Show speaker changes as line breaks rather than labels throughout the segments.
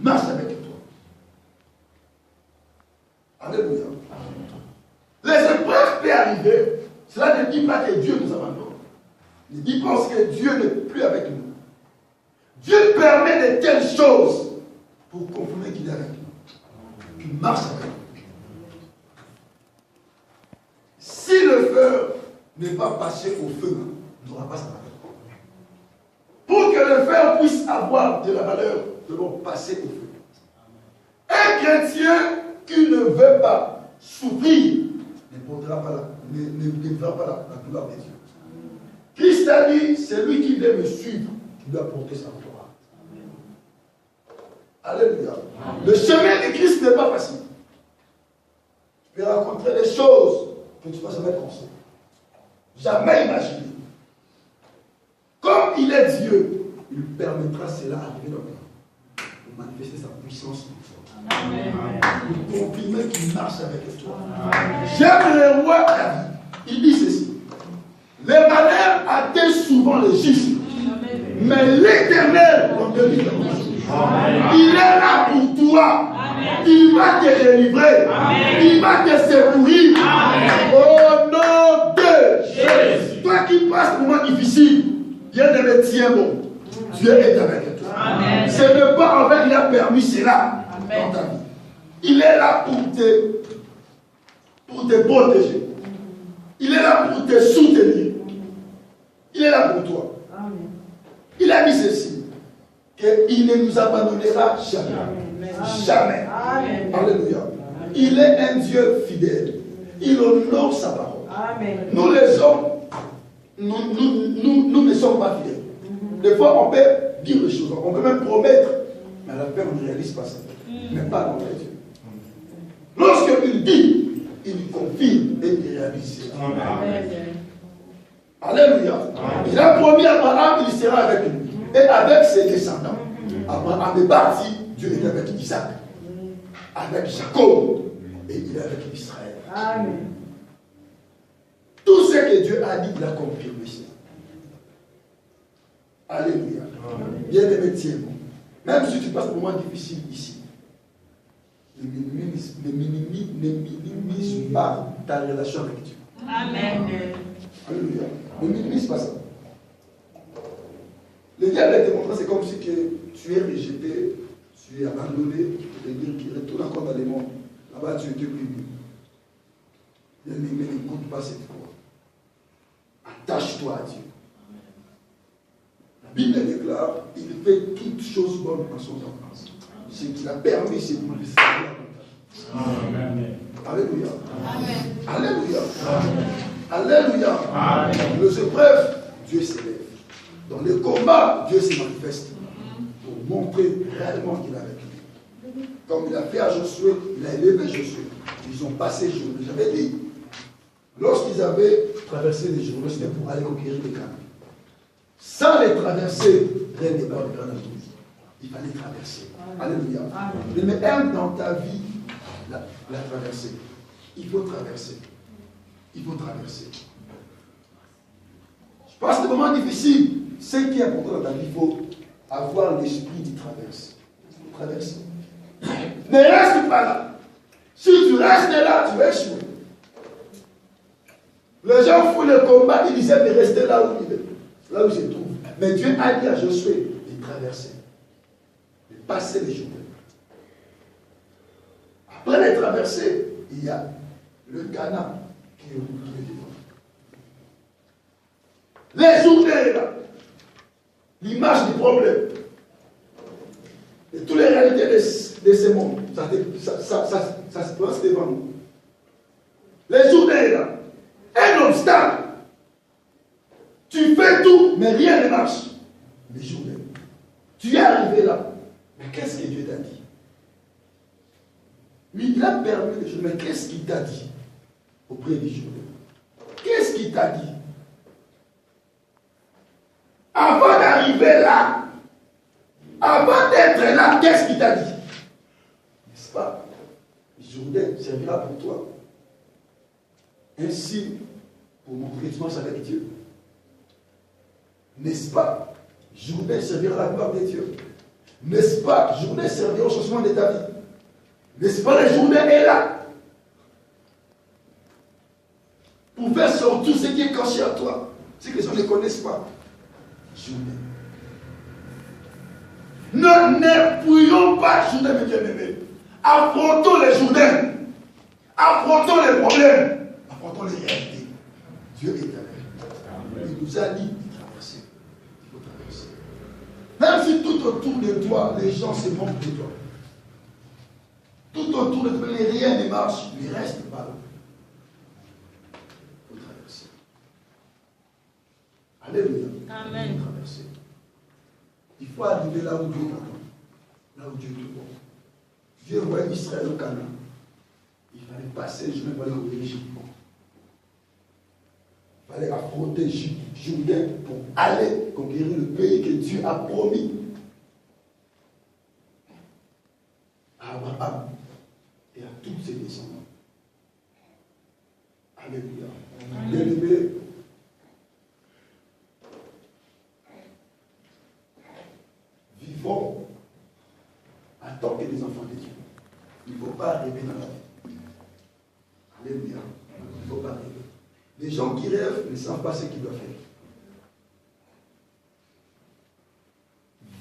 marche avec toi. Alléluia. Les épreuves peuvent arriver. Cela ne dit pas que Dieu nous abandonne. Ne dit pas que Dieu n'est plus avec nous. Dieu permet de telles choses pour confirmer qu'il est avec nous. Qu'il marche avec nous. Si le feu n'est pas passé au feu, il n'aura pas sa valeur. Pour que le feu puisse avoir de la valeur, nous devons passer au feu. Un chrétien qui ne veut pas souffrir ne verra pas la gloire de Dieu. Christ a dit, c'est lui qui veut me suivre, qui doit porter sa gloire. Alléluia. Le chemin de Christ n'est pas facile. Tu peux rencontrer des choses que tu ne vas jamais penser. Jamais imaginer. Comme il est Dieu, il permettra cela d'arriver dans le temps. Pour manifester sa puissance en toi. Pour confirmer qu'il marche avec toi. J'aime le roi David. Il dit ceci. Les malheurs atteignent souvent les justes. Mais l'Éternel, il est là pour toi. Il va te délivrer. Il va te secourir. Au nom de Jésus. Toi qui passes un moment difficile, Dieu ne me tient bon. Dieu est avec toi. Ce n'est pas en fait qu'il a permis cela dans ta vie. Il est là pour te protéger. Il est là pour te soutenir. Il est là pour toi. Amen. Il a dit ceci, qu'il ne nous abandonnera jamais. Amen. Jamais. Amen. Alléluia. Amen. Il est un Dieu fidèle. Il honore sa parole. Amen. Nous les hommes, nous ne sommes pas fidèles. Des fois, on peut dire des choses, on peut même promettre, mais à la fin, on ne réalise pas ça. Mais pas dans Dieu. Lorsqu'il dit, il confirme et il réalise. Amen. Alléluia. Amen. Il a promis à Abraham qu'il sera avec lui. Et avec ses descendants. Abraham est parti, Dieu est avec Isaac. Avec Jacob. Et il est avec Israël. Amen. Tout ce que Dieu a dit, il a confirmé ça. Alléluia. Bien aimé, tiens-moi. Même si tu passes un moment difficile ici, ne minimise pas ta relation avec Dieu. Amen. Alléluia. Ne minimise pas ça. Le diable a démontré, c'est comme si que tu es rejeté, tu es abandonné, c'est-à-dire qu'il retourne encore dans les mondes. Là-bas, tu étais puni. Bien-aimé, n'écoute pas cette voix. Attache-toi à Dieu. La Bible déclare, il fait toutes choses bonnes dans son temps. Ce qu'il a permis, c'est pour le servir. Amen. Alléluia. Amen. Alléluia. Amen. Alléluia. Amen. Dans les épreuves, Dieu s'élève. Dans les combats, Dieu se manifeste. Pour montrer réellement qu'il est avec lui. Comme il a fait à Josué, il a élevé Josué. Ils ont passé les journées. J'avais dit, lorsqu'ils avaient traversé les journées, c'était pour aller conquérir les Canaan. Sans les traverser, rien n'est pas de Canaan. Il fallait traverser. Alléluia. Mais aime dans ta vie la traversée. Il faut traverser. Il faut traverser. Je passe des moments difficiles. Ce qui est important dans ta vie, il faut avoir l'esprit de traverser. Il faut traverser. Ne reste pas là. Si tu restes là, tu vas échouer. Les gens font le combat, ils disaient de rester là où il se trouve. Mais Dieu a dit à Josué de traverser. De passer les journées. Après les traversées, il y a le Canaan qui est devant. Les journées là, l'image du problème, et toutes les réalités de ce monde, ça se passe devant nous. Les journées là, un obstacle. Tu fais tout, mais rien ne marche. Les journées. Tu es arrivé là. Mais qu'est-ce que Dieu t'a dit? Lui, il a permis les choses. Mais qu'est-ce qu'il t'a dit auprès des journées? Qu'est-ce qu'il t'a dit? Avant d'arriver là, avant d'être là, qu'est-ce qu'il t'a dit? N'est-ce pas? Jourdain servira pour toi. Ainsi, pour montrer que tu marches avec Dieu. N'est-ce pas? Jourdain servira la gloire de Dieu. N'est-ce pas? Journée servira au changement de ta vie. N'est-ce pas? La journée est là. Pour faire sortir ce qui est caché à toi. Ce que les gens ne connaissent pas. Journée. Ne n'épouillons pas journée, mes bien-aimés. Affrontons les journées. Affrontons les problèmes. Affrontons les réalités. Dieu est avec. Il nous a dit de traverser. Il faut traverser. Même si tout autour de toi, les gens se moquent de toi. Tout autour de toi, rien ne marche, ne reste pas là. Il faut traverser. Alléluia.
Amen.
Il faut traverser. Il faut arriver là où Dieu t'attend. Là où Dieu te voit. Dieu voit Israël au Canaan. Il fallait passer le chemin pour aller au Égypte. Il fallait affronter Jourdain pour aller conquérir le pays que Dieu a promis à Abraham et à tous ses descendants. Alléluia. Bien-aimés, vivons en tant que des enfants de Dieu. Il ne faut pas rêver dans la vie. Alléluia. Il ne faut pas rêver. Les gens qui rêvent ne savent pas ce qu'ils doivent faire.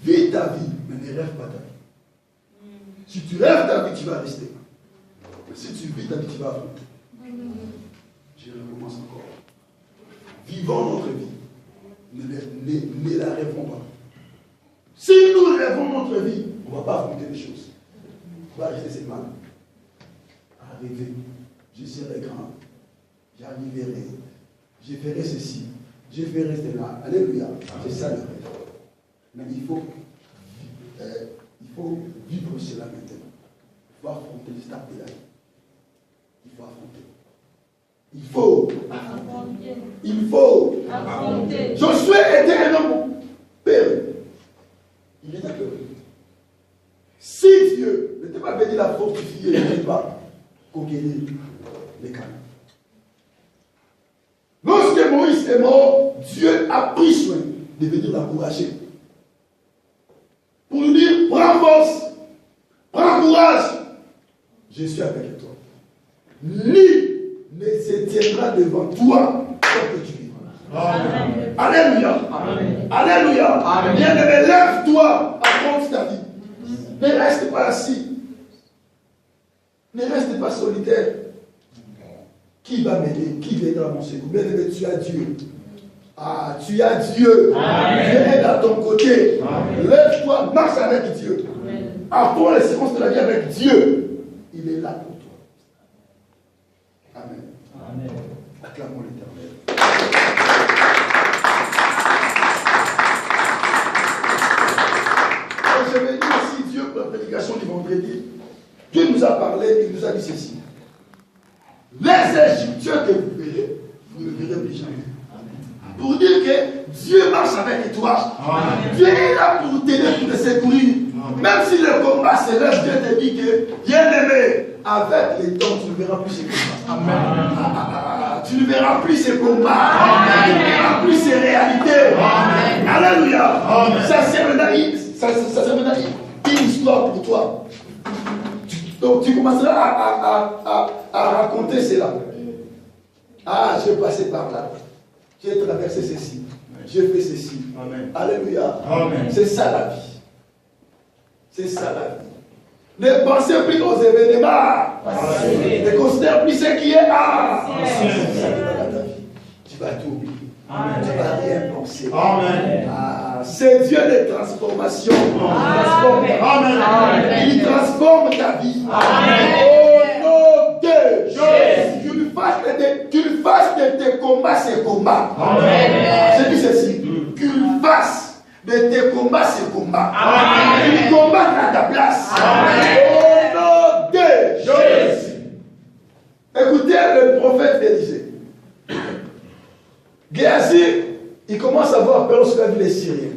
Vis ta vie, mais ne rêve pas ta vie. Si tu rêves ta vie, tu vas rester. Mais si tu vis ta vie, tu vas affronter. Je recommence encore. Vivons notre vie. Ne la rêvons pas. Si nous rêvons notre vie, on ne va pas affronter les choses. On va rester ses mal. À rêver. Je serai grand. J'arriverai. Je ferai ceci. Je ferai cela. Alléluia. C'est ça le rêve. Mais il faut vivre cela maintenant. Il faut affronter les stades de la vie. Il faut affronter. Il faut affronter. Il faut affronter. Josué était un homme père. Il était peur. Si Dieu n'était pas venu la fortifier, il n'allait pas conquérir les Canaan. Lorsque Moïse est mort, Dieu a pris soin de venir l'encourager. Pour lui dire, prends force, prends courage, je suis avec toi. Lui ne se tiendra devant toi tant que tu vivras. Amen. Alléluia. Amen. Alléluia. Amen. Bien-aimé, lève-toi, affronte ta vie. Ne reste pas assis. Ne reste pas solitaire. Qui va m'aider? Qui viendra mon secours? Bien-aimé, tu as Dieu. Ah, tu as Dieu. Amen. Dieu est à ton côté. Lève-toi, marche avec Dieu. Apprends les séquences de la vie avec Dieu. Il est là pour toi. Amen. Amen. Acclamons l'Éternel. Je vais dire aussi Dieu pour la prédication du vendredi. Dieu nous a parlé, il nous a dit ceci. Les Égyptiens que vous verrez, vous ne verrez plus jamais. Pour dire que Dieu marche avec toi. Amen. Dieu est là pour t'aider, pour te secourir. Amen. Même si le combat se lève, Dieu te dit que, bien-aimé, avec les temps, tu ne verras plus ces combats. Amen. Tu ne verras plus ces combats. Amen. Tu ne verras plus ces réalités. Amen. Alléluia. Amen. Ça c'est maintenant une histoire pour toi. Donc tu commenceras à raconter cela. Ah, je vais passer par là. J'ai traversé ceci. J'ai fait ceci. Amen. Alléluia. Amen. C'est ça la vie. C'est ça la vie. Ne pensez plus aux événements. Ne considère plus ce qui est à. Tu vas tout oublier. Amen. Tu ne vas rien penser. Amen. Ah, c'est Dieu de transformation. Amen. Amen. Il transforme ta vie. Amen. Au nom de Jésus. Qu'il fasse de tes combats ces combats. Amen. Je dis ceci. Qu'il fasse de tes combats ces combats. Amen. Qu'il combatte à ta place. Amen. Au nom de Jésus. Écoutez le prophète Élisée. Géasi, il commence à avoir peur lorsqu'il a vu les Syriens.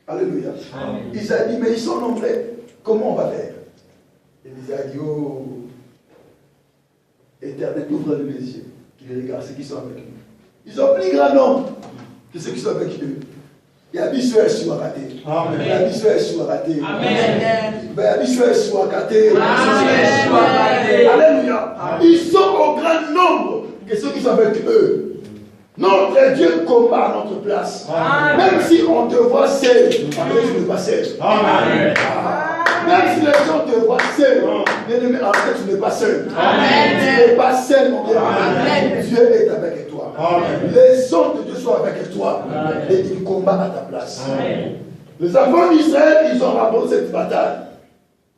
Alléluia. Amen. Il a dit, mais ils sont nombreux. Comment on va faire? Élisée a dit, oh, Éternel, ouvre les yeux, qu'il regarde ceux qui sont avec nous. Ils ont plus grand nombre que ceux qui sont avec eux. Il y a des soeurs sur raté. Il y a des soeurs sur raté. Il y a des soeurs sur raté. Alléluia. Ils sont au grand nombre que ceux qui sont avec eux. Notre Dieu combat à notre place. Même si on te voit seul, tu n'es pas seul. Même si les gens te voient seul, bien-aimé, en fait, tu n'es pas seul. Tu n'es pas seul, mon bien-aimé. Dieu est avec toi. Les hommes de Dieu sont avec toi. Et ils combattent à ta place. Les enfants d'Israël, ils ont remporté cette bataille.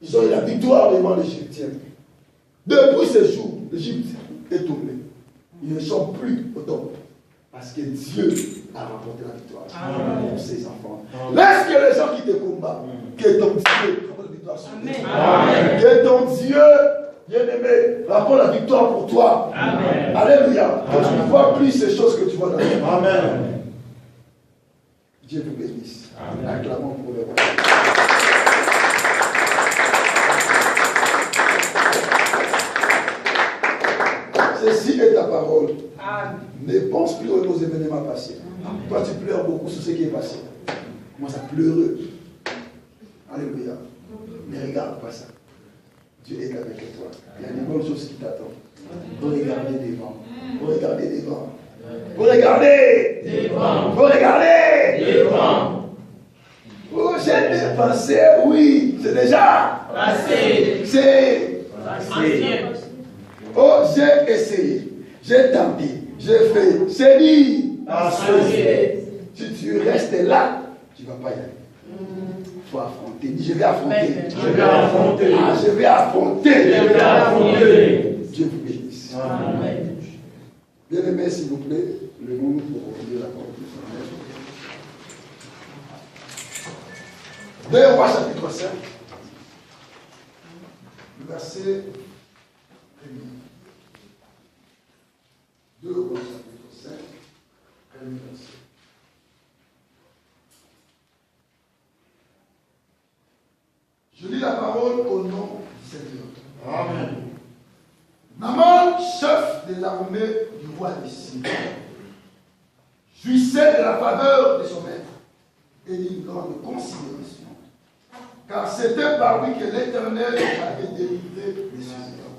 Ils ont eu la victoire devant l'Égyptien. Depuis ce jour, l'Égypte est tombée. Ils ne sont plus au top. Parce que Dieu a remporté la victoire pour ses enfants. Laisse que les gens qui te combattent, que ton Dieu remporte la victoire sur eux. Que ton Dieu, bien-aimé, remporte la victoire pour toi. Amen. Alléluia. Que tu ne vois plus ces choses que tu vois dans le monde. Amen. Dieu vous bénisse. Acclamons pour le roi. Ceci est ta parole. Amen. Ne pense plus aux événements passés. Amen. Toi, tu pleures beaucoup sur ce qui est passé. Commence à pleurer. Alléluia. Ne regarde pas ça. Dieu est avec toi. Il y a des bonnes choses qui t'attendent. Faut regarder devant. Faut regarder devant. Faut regarder devant. Faut regarder devant. Oh, j'ai dépensé, oui, c'est déjà passé. C'est passé. Oh, j'ai essayé. J'ai tenté, j'ai fait, c'est dit. Si tu restes là, tu ne vas pas y aller. Il faut affronter. Dis, je vais affronter. Je vais affronter. Ah, je vais affronter. Je vais affronter. Dieu vous bénisse. Amen. Bien-aimés, s'il vous plaît, levons-nous pour ouvrir la porte du Seigneur. 2 Rois chapitre 5, le verset 1er. 2 Rois chapitre 5, 1er verset. Je lis la parole au nom du Seigneur. Amen. Naaman, chef de l'armée du roi de Syrie, jouissait de la faveur de son maître et d'une grande considération, car c'était par lui que l'Éternel avait délivré les Syriens.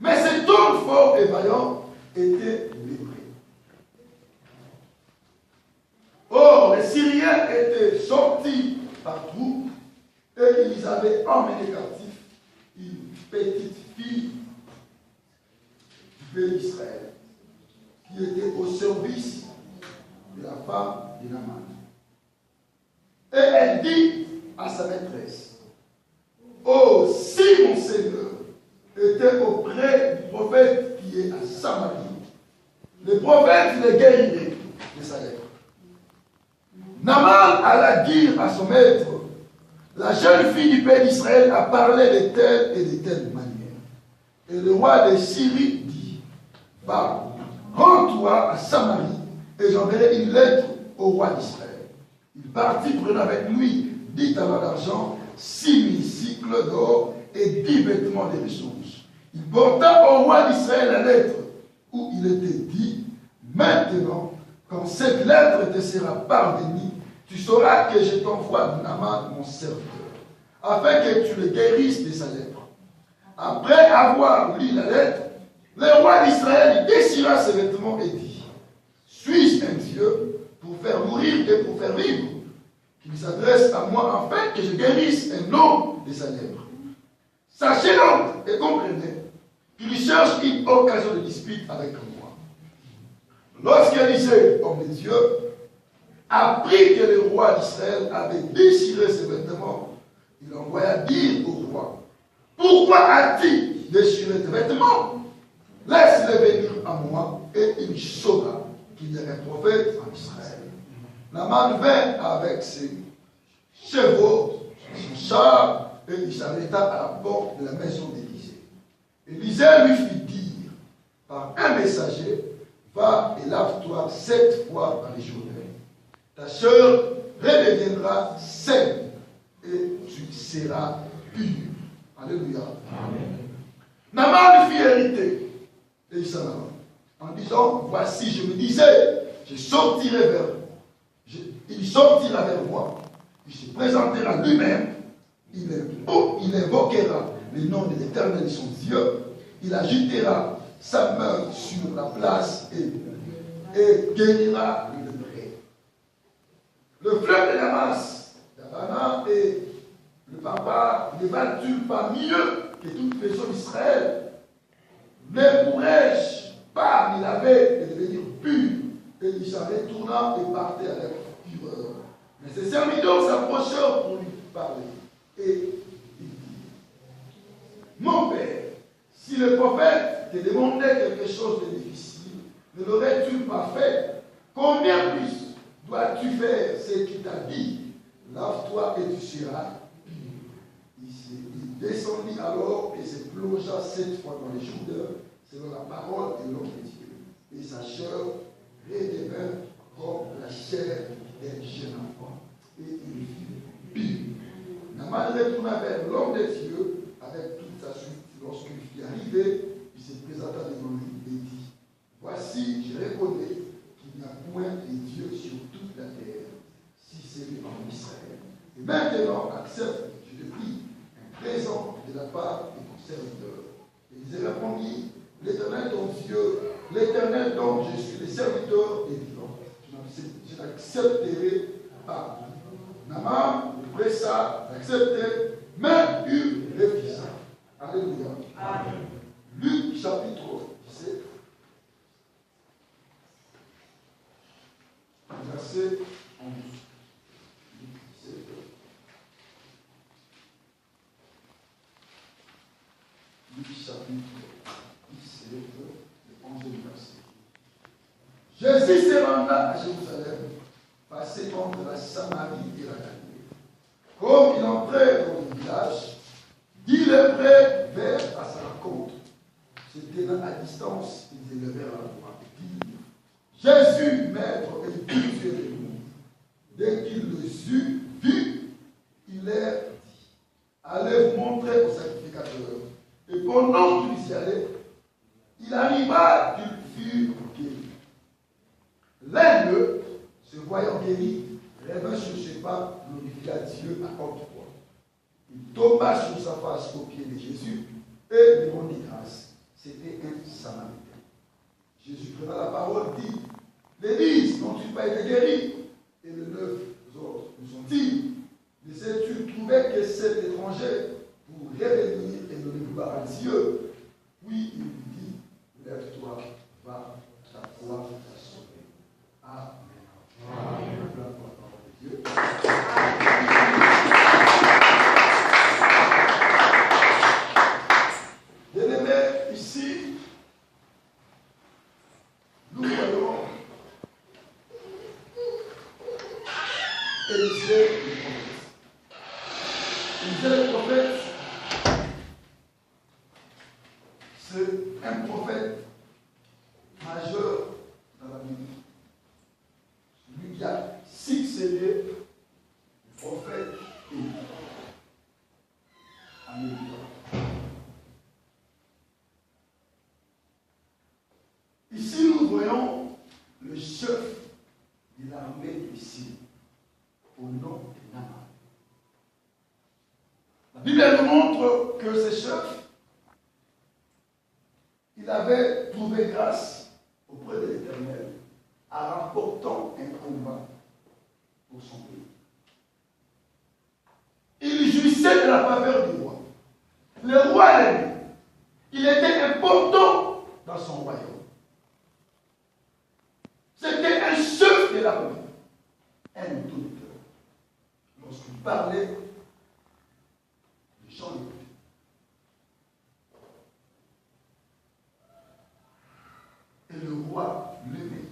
Mais cet homme fort et vaillant était lépré. Or, les Syriens étaient sortis partout et ils avaient emmené captif une petite fille du pays d'Israël qui était au service de la femme de Naaman. Et elle dit à sa maîtresse, « Oh, si mon Seigneur était auprès du prophète qui est à Samarie, le prophète le guérirait de sa lèvre. » Naaman alla dire à son maître, la jeune fille du pays d'Israël a parlé de telle et de telle manière. Et le roi de Syrie dit, va, rends-toi à Samarie et j'enverrai une lettre au roi d'Israël. Il partit prenant avec lui 10 talents d'argent, 6 000 cycles d'or et 10 vêtements de ressources. Il porta au roi d'Israël la lettre où il était dit, maintenant, quand cette lettre te sera parvenue, tu sauras que je t'envoie Naaman, mon serviteur, afin que tu le guérisses de sa lèpre. Après avoir lu la lettre, le roi d'Israël déchira ses vêtements et dit, suis-je un Dieu pour faire mourir et pour faire vivre, qu'il s'adresse à moi afin que je guérisse un homme de sa lèpre. Sachez donc et comprenez qu'il cherche une occasion de dispute avec moi. Lorsqu'Élisée, homme de Dieu, apprit que le roi d'Israël avait déchiré ses vêtements, il envoya dire au roi, pourquoi as-tu déchiré tes vêtements? Laisse-le venir à moi et il saura qu'il y a un prophète en Israël. Naaman vint avec ses chevaux, son char, et il s'arrêta à la porte de la maison d'Élisée. Élisée lui fit dire par un messager, va et lave-toi 7 fois par les journées. Ta sœur redeviendra saine et tu seras pur. Alléluia. Amen. Naaman fit hériter et il s'en alla en disant, voici, je me disais, je sortirai vers il sortira vers moi, il se présentera lui-même, il invoquera le nom de l'Éternel de son Dieu, il agitera sa main sur la place et guérira le lepreux. Le fleuve de Damas, d'Abana et le papa ne battu pas mieux que toute personne d'Israël. Ne pourrais-je pas m'y laver et devenir pur? Et il s'en retourna et partait avec fureur. Mais ses serviteurs s'approchèrent pour lui parler. Et il dit, mon père, si le prophète te demandait quelque chose de difficile, ne l'aurais-tu pas fait? Combien plus dois-tu faire ce qu'il t'a dit? Lave-toi et tu seras pur. Il descendit alors et se plongea 7 fois dans les Jourdains, selon la parole de l'homme de Dieu. Et sa chair redevint comme la chair d'un jeune enfant. Et il fut pur. Naaman retourna vers l'homme de Dieu avec toute sa suite. Lorsqu'il fut arrivé, il se présenta devant lui et dit, voici, je reconnais qu'il n'y a point de Dieu sur toute la terre, si c'est lui en Israël. Et maintenant, accepte, je te prie, un présent de la part de ton serviteur. Et il répondit, l'Éternel ton Dieu, l'Éternel dont je suis le serviteur est vivant. Je n'accepterai pas. Naaman pressa d'accepter, mais il refusa. Alléluia. Amen. Luc chapitre 17, verset 11. Luc 17. Luc chapitre 17, le 11e verset. Jésus se renda à Jérusalem, passé entre la Samarie et la Galilée. Comme il entrait dans le village, 10 lépreux vinrent à sa rencontre. Se tenant à distance, ils élevèrent la voix et dirent, Jésus, maître et pitié de nous. Dès qu'il les eut vus, il leur dit, allez vous montrer au sacrificateur. Et pendant qu'ils y allaient, il arriva qu'ils furent guéris. L'un d'eux, se voyant guéri, revint sur ses pas, glorifia Dieu à haute voix. Il tomba sur sa face aux pieds de Jésus et lui rendit grâce. C'était un Samaritain. Jésus prenant la parole dit, les 10 n'ont-ils pas été guéris? Et les 9 autres, où sont-ils? Ne sais-tu trouver que cet étranger pour revenir et donner gloire à Dieu? Oui, il lui dit, lève-toi, va, ta foi t'a sauvé. Amen. Amen. Dieu. Bien-aimés, ici, nous voyons Élisée le prophète. C'est un prophète majeur dans la Bible. Celui qui a succédé le prophète Élie. Alléluia. Ici, nous voyons le chef de l'armée de Syrie, au nom de Naaman. La Bible nous montre que ce chef, il avait trouvé grâce auprès de l'Éternel en remportant un combat pour son pays. Il jouissait de la faveur du roi. Le roi l'aimait. Il était important dans son royaume. C'était un chef de l'armée, un doute. Lorsqu'il parlait, les gens l'écoutaient. Et le roi l'aimait.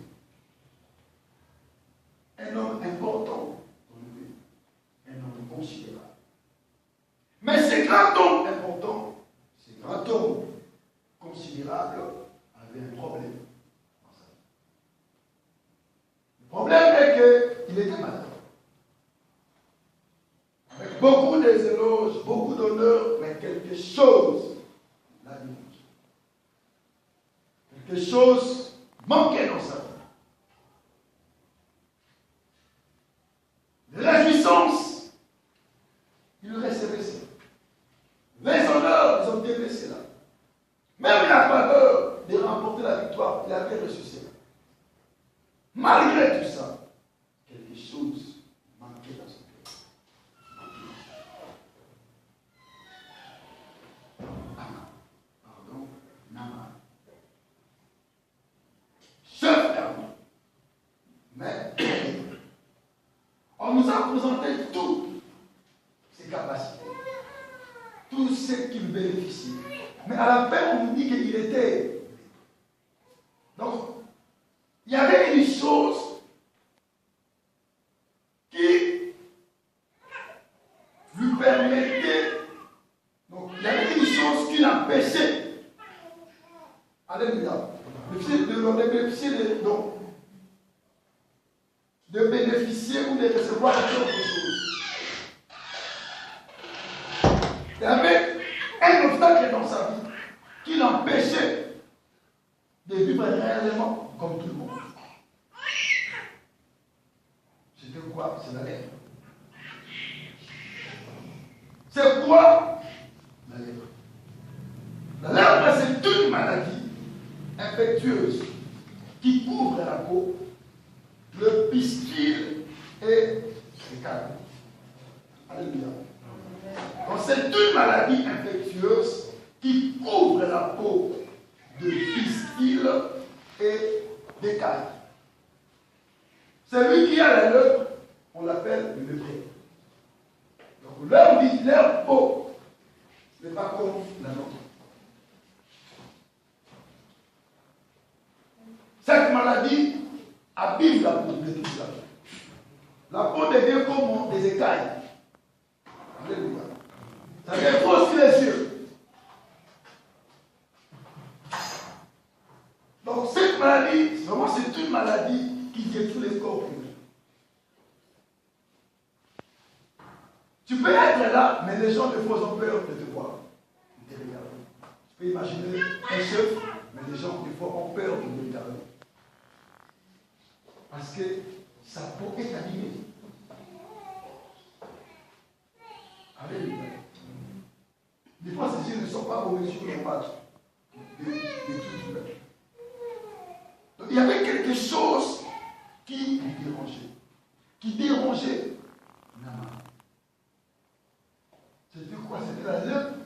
Un homme important dans le pays, un homme considérable. Mais ce grand homme important, ce grand homme considérable, avait un problème. Le problème est qu'il était malade. Avec beaucoup d'éloges, beaucoup d'honneur, mais quelque chose l'a démanqué. Quelque chose manquait dans sa vie. représentait toutes ses capacités, tout ce qu'il bénéficiait. Mais à la fin, on nous dit qu'il était. Donc, il y avait une chose qui lui permettait. Donc, il y avait une chose qui l'empêchait. Alléluia. De bénéficier ou de recevoir quelque chose. Il y avait un obstacle dans sa vie qui l'empêchait de vivre réellement comme tout le monde. C'était quoi? C'est la lèpre. C'est quoi la lèpre? La lèpre, c'est une maladie infectieuse qui couvre la peau, le pistil et les canaux. Alléluia. Donc c'est une maladie infectieuse qui couvre la peau de pistil et d'écailles. Celui qui a la lèpre, on l'appelle le lépreux. Donc leur vie, leur peau n'est pas comme la nôtre. Cette maladie abîme la peau de tout cela. La peau devient comme des écailles. Alléluia. Ça défausse les yeux. Donc cette maladie, vraiment c'est une maladie qui détruit les corps humains. Tu peux être là, mais les gens des fois ont peur de te voir. De te regarder. Tu peux imaginer un chef, mais les gens des fois ont peur de te regarder. Parce que sa peau est abîmée. Alléluia. Des fois, ces yeux ne sont pas aux mesures normales de tout humain. Donc, il y avait quelque chose qui lui dérangeait. Qui dérangeait Naaman. C'était quoi? C'était la lèpre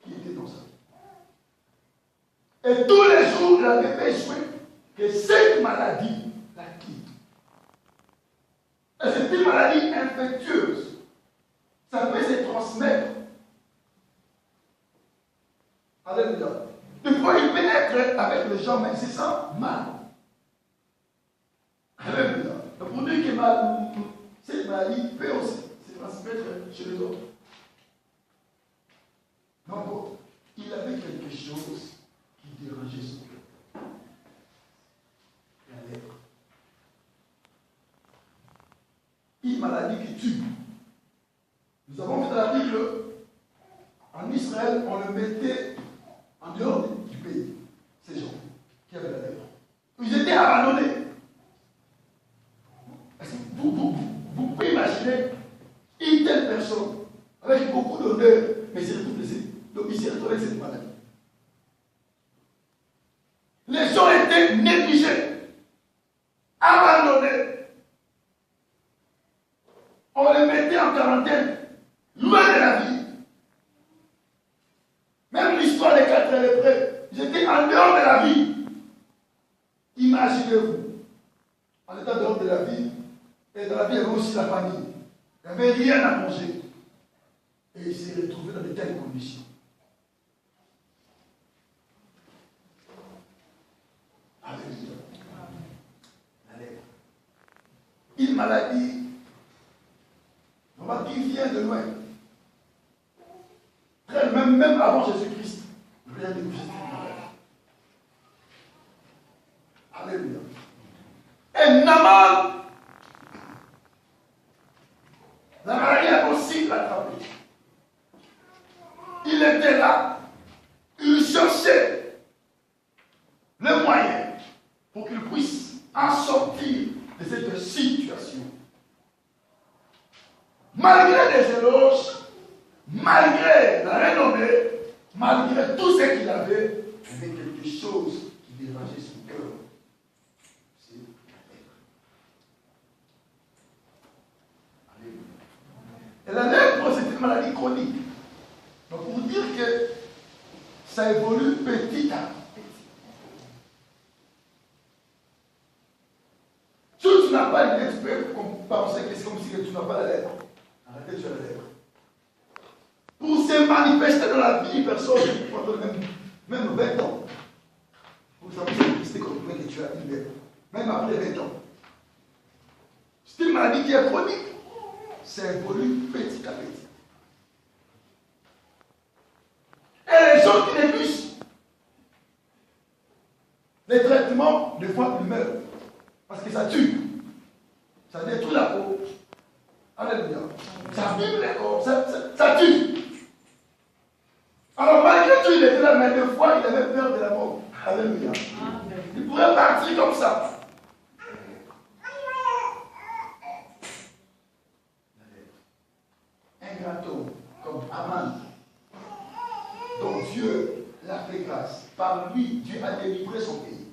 qui était dans sa vie. Et tous les jours, il avait besoin que cette maladie la quitte. Et c'est une maladie infectieuse. Ça peut se transmettre. Alléluia. Des fois, il peut être avec les gens, mais il se sent mal. Alléluia. Donc, pour dire que cette maladie peut aussi se transmettre chez les autres. Donc, il avait quelque chose qui dérangeait son cœur. La lèpre. Une maladie qui tue. Nous avons vu dans la Bible, en Israël, on le mettait en dehors du pays, ces gens qui avaient la lèpre. Ils étaient abandonnés. Vous pouvez imaginer une telle personne avec beaucoup d'honneur, mais il s'est retrouvé blessé. Donc il s'est retrouvé avec cette maladie. Les gens étaient négligés, abandonnés. On les mettait en quarantaine, loin de la vie. Même l'histoire des 4 lépreux, ils étaient en dehors de la vie. Imaginez-vous, en étant dehors de la vie, et dans la vie, il y avait aussi la famille. Il n'y avait rien à manger. Et il s'est retrouvé dans de telles conditions. Alléluia. Alléluia. Une maladie qui vient de loin. Même avant Jésus-Christ. Rien de Jésus. Alléluia. Et Naaman, la maladie a aussi l'attrapé. Il était là. Il cherchait le moyen pour qu'il puisse en sortir de cette situation. Malgré les éloges, malgré la renommée, malgré tout ce qu'il avait, il y avait quelque chose qui dérangeait son cœur. C'est la lèpre. Et la lèpre, c'est une maladie chronique. Donc pour dire que ça évolue petit à petit. Si tu n'as pas une lèpre, comme penser que c'est comme si tu n'as pas la lèpre. resté dans la vie, personne, même 20 ans. Vous savez, c'est comme que tu as une même après 20 ans. C'est une maladie qui est chronique. Ça évolue petit à petit. Et les gens qui négligent les traitements, des fois, ils meurent. Parce que ça tue. Ça détruit la peau. Alléluia. Ça vibre les corps. Ça tue. Alors, malgré tout, il était là, mais des fois, il avait peur de la mort. Alléluia. Il pourrait partir comme ça. Un grand homme comme Aman, dont Dieu l'a fait grâce. Par lui, Dieu a délivré son pays.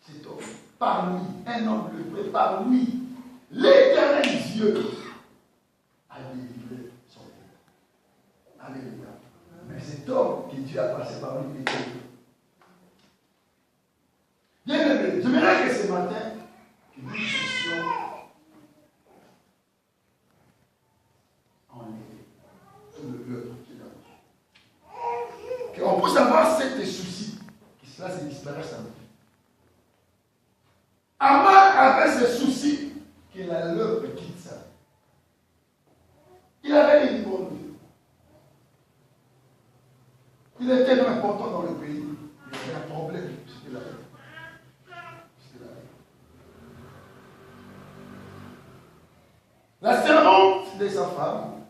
Cet homme, par lui, un homme levé, par lui, l'Éternel Dieu a délivré son pays. Alléluia. Mais cet homme que Dieu a passé par lui, était bien aimé. J'aimerais que ce matin, que nous puissions enlever tout le peuple qui est là. Qu'on puisse avoir ces soucis, que cela se disparaisse à nous. Aman avait ce souci que la leurre quitte ça. Il avait les niveaux. Il était tellement important dans le pays. Il avait un problème. C'était la vie. C'était la vie. La servante de sa femme,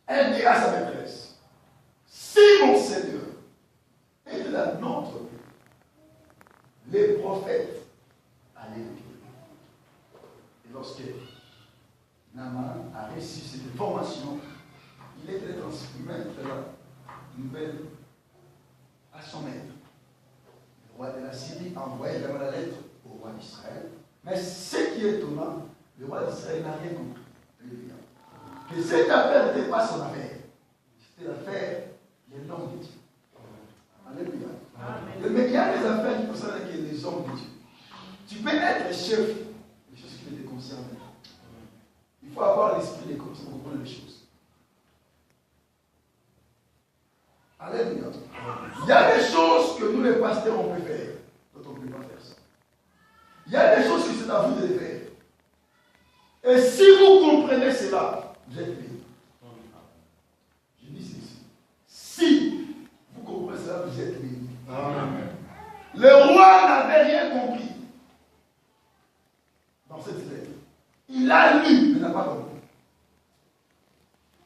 elle dit à sa maîtresse, si mon Seigneur est de la nôtre, les prophètes allaient le tuer. Et lorsque Naaman a reçu cette information, il était transmis la nouvelle à son maître. Le roi de la Syrie a envoyé la lettre au roi d'Israël. Mais ce qui est étonnant, le roi d'Israël n'a rien compris. Que cette affaire n'était pas son affaire. C'était l'affaire de l'homme de Dieu. Alléluia. Mais il y a des affaires qui concernent les hommes de Dieu. Tu peux être chef des choses qui ne te concernent pas. Il faut avoir l'esprit de comprendre les choses. Alléluia. Il y a des choses que nous, les pasteurs, on peut faire. D'autres, on ne peut pas faire ça. Il y a des choses que c'est à vous de les faire. Et si vous comprenez cela, vous êtes bénis. Je dis ceci. Si vous comprenez cela, vous êtes bénis. Amen. Le roi n'avait rien compris dans cette lettre. Il a lu, mais n'a pas compris.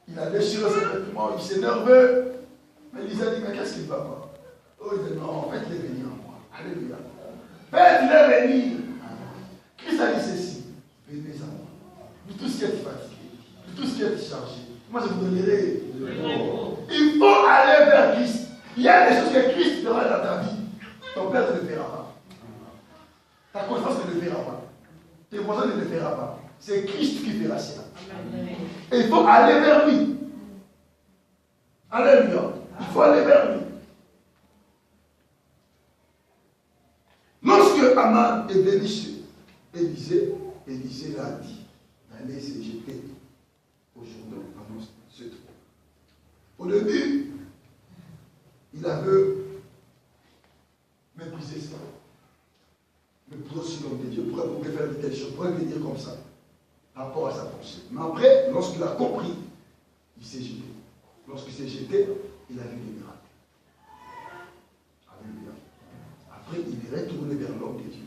Il a déchiré ses vêtements, il s'est nerveux. Mais Lisa dit, mais qu'est-ce qu'il ne va pas? Oh, il dit, non, faites-les venir en moi. Alléluia. Faites-les venir. Christ a dit ceci. Venez à moi. Vous tous qui êtes fatigués, vous tous qui êtes chargés, moi je vous donnerai le repos. Il faut aller vers Christ. Il y a des choses que Christ fera dans ta vie. Ton père ne le fera pas. Ta conscience ne le fera pas. Tes voisins ne le fera pas. C'est Christ qui fera cela. Et il faut aller vers lui. Alléluia. Il faut aller vers lui. Lorsque Aman est venu chez Élisée, Élisée l'a dit d'aller se jeter au Jourdain avant ce trou. Au début, il avait méprisé ça. Mais pour ce l'homme de Dieu, pourquoi vous pouvez faire de telles choses, pourquoi venir comme ça, par rapport à sa pensée. Mais après, lorsqu'il a compris, il s'est jeté. Lorsqu'il s'est jeté, il a vu des miracles. Alléluia. Après, il est retourné vers l'homme de Dieu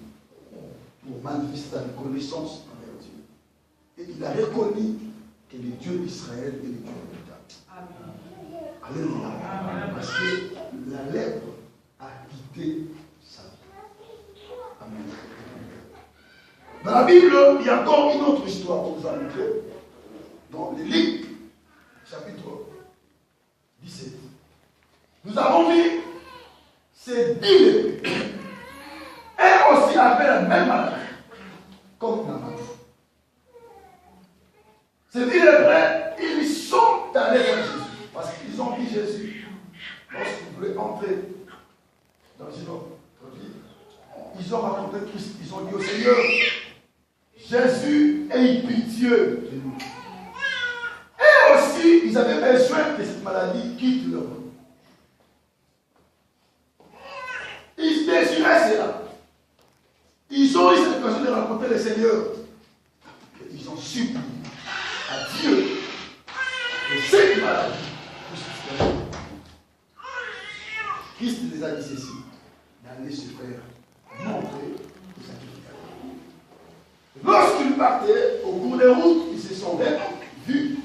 pour manifester sa reconnaissance envers Dieu. Et il a reconnu que le Dieu d'Israël est le Dieu véritable. Alléluia. Parce que la lèpre a quitté sa vie. Amen. Dans la Bible, il y a encore une autre histoire pour vous montrer. Dans les Lévites, chapitre 17. Nous avons vu ces 10 lépreux. Et aussi avaient la même maladie, comme Naaman. Ces 10 lépreux, ils sont allés vers Jésus. Parce qu'ils ont dit Jésus, lorsqu'ils voulaient entrer dans une autre vie, ils ont rencontré Christ. Ils ont dit au Seigneur, Jésus, aie pitié de nous. Et aussi, ils avaient besoin que cette maladie quitte leur corps. Ils désiraient cela. Ils ont eu cette occasion de rencontrer le Seigneur. Ils ont supplié à Dieu que cette maladie puisse disparaître. Christ les a dit ceci, d'aller se faire montrer le sacrificateur. Lorsqu'ils partaient au cours des routes, ils se sont vus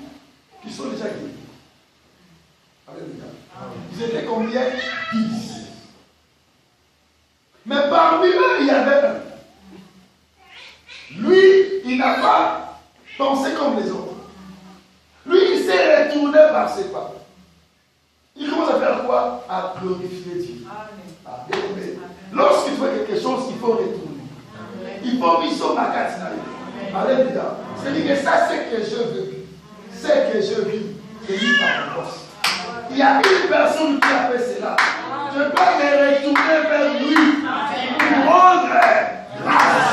qu'ils sont déjà guéris. Alléluia. Ils étaient combien? 10. Mais parmi eux, il y avait un. Lui, il n'a pas pensé comme les autres. Lui, il s'est retourné par ses pas. Il commence à faire quoi? À glorifier Dieu. Amen. Lorsqu'il fait quelque chose, il faut retourner. Il faut miser au magasin. Alléluia. C'est-à-dire que ça, c'est que je veux. C'est que je vis. Je vis par force. Il y a une personne qui a fait cela. Je peux me retourner vers lui pour rendre grâce.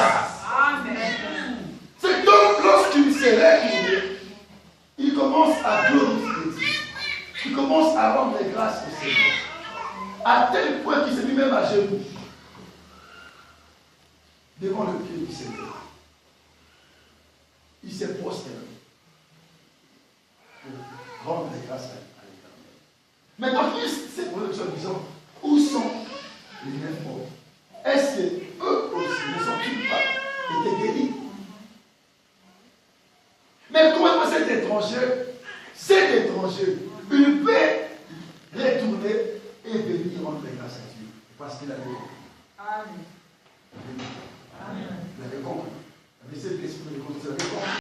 C'est donc lorsqu'il se retourne, il commence à glorifier Dieu. Il commence à rendre grâce au Seigneur. À tel point qu'il s'est mis même à genoux devant le pied du Seigneur. Il s'est prosterné pour rendre grâce à l'Éternel. Maintenant, Christ s'est posé en disant, où sont les mêmes morts? Est-ce qu'eux aussi ne sont-ils pas été guéris? Mais comment cet étranger, il peut retourner et venir rendre grâce à Dieu parce qu'il avait compris. Amen. Il avait compris. Il avait cette esprit de